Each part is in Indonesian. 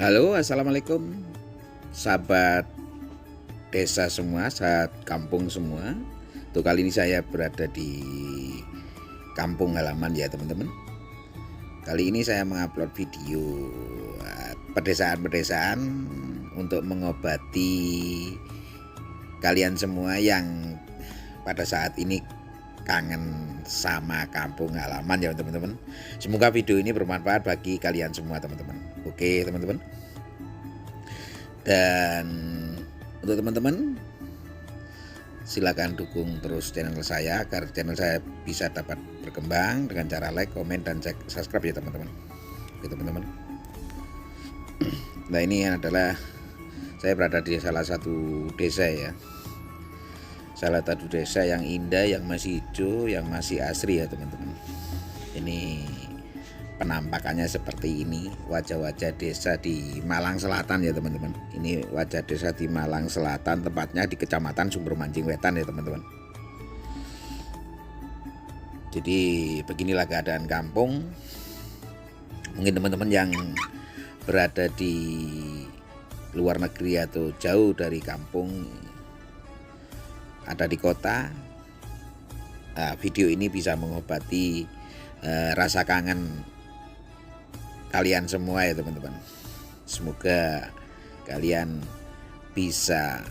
Halo, assalamualaikum, sahabat desa semua, sahabat kampung semua. Tuh kali ini saya berada di kampung halaman ya teman-teman. Kali ini saya mengupload video pedesaan-pedesaan untuk mengobati kalian semua yang pada saat ini kangen sama kampung halaman ya teman-teman. Semoga video ini bermanfaat bagi kalian semua teman-teman. Oke teman-teman. Dan untuk teman-teman, silakan dukung terus channel saya agar channel saya bisa dapat berkembang dengan cara like, komen, dan subscribe ya teman-teman. Oke teman-teman. Nah ini adalah saya berada di salah satu desa ya. Salah satu desa yang indah, yang masih hijau, yang masih asri ya teman-teman. Ini penampakannya seperti ini, wajah-wajah desa di Malang Selatan ya teman-teman. Ini wajah desa di Malang Selatan, tepatnya di Kecamatan Sumber Mancing Wetan ya teman-teman. Jadi beginilah keadaan kampung. Mungkin teman-teman yang berada di luar negeri atau jauh dari kampung, ada di kota, video ini bisa mengobati rasa kangen kalian semua ya teman-teman. Semoga kalian bisa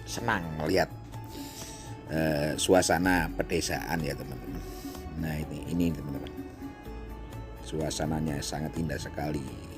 senang melihat suasana pedesaan ya teman-teman. Nah ini teman-teman, suasananya sangat indah sekali.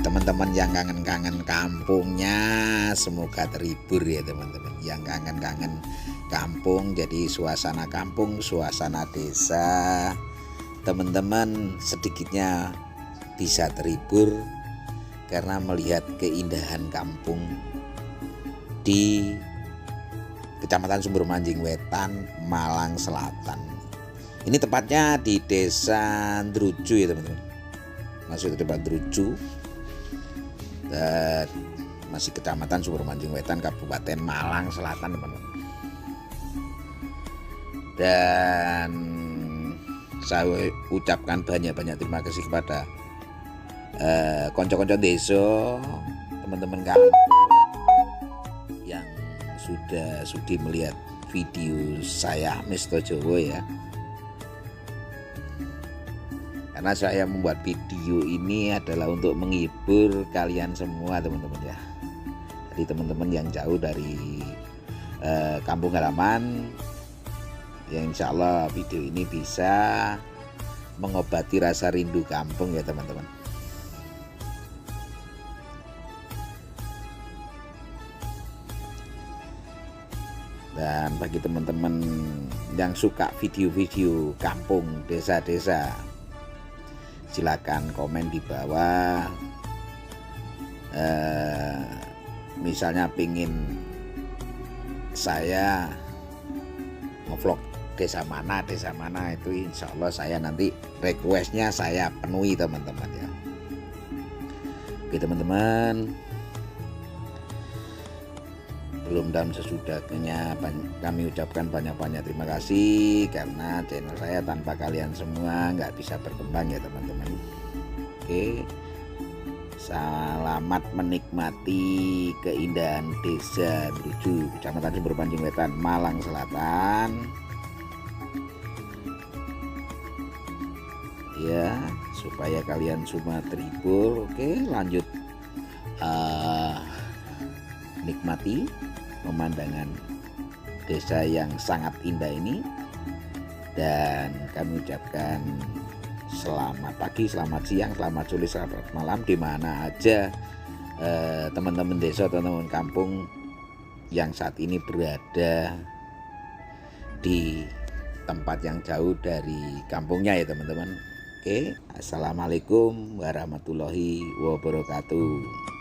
Teman-teman yang kangen-kangen kampungnya semoga terhibur ya teman-teman. Yang kangen-kangen kampung, jadi suasana kampung, suasana desa, teman-teman sedikitnya bisa terhibur karena melihat keindahan kampung di Kecamatan Sumber Mancing Wetan, Malang Selatan. Ini tepatnya di Desa Ndruju ya teman-teman. Masuk ke depan Ndruju. Dan masih Kecamatan Sumber Mancing Wetan, Kabupaten Malang Selatan teman-teman. Dan saya ucapkan banyak-banyak terima kasih kepada konco-konco desa, teman-teman kampung yang sudah sudi melihat video saya Misto Jowo ya. Karena saya membuat video ini adalah untuk menghibur kalian semua teman-teman ya. Jadi teman-teman yang jauh dari kampung halaman, yang insya Allah video ini bisa mengobati rasa rindu kampung ya teman-teman. Dan bagi teman-teman yang suka video-video kampung, desa-desa, silakan komen di bawah. Misalnya pingin saya ngevlog desa mana itu, insya Allah saya nanti requestnya saya penuhi teman-teman ya. Oke teman-teman, belum dan sesudahnya kami ucapkan banyak-banyak terima kasih karena channel saya tanpa kalian semua nggak bisa berkembang ya teman-teman. Oke, Selamat menikmati keindahan Desa Druju, Kecamatan Sumber Panjang Wetan, Malang Selatan. Ya, supaya kalian semua terhibur. Oke, lanjut nikmati pemandangan desa yang sangat indah ini. Dan kami ucapkan selamat pagi, selamat siang, selamat sore, selamat malam di mana aja teman-teman desa, teman-teman kampung yang saat ini berada di tempat yang jauh dari kampungnya ya teman-teman. Oke, assalamualaikum warahmatullahi wabarakatuh.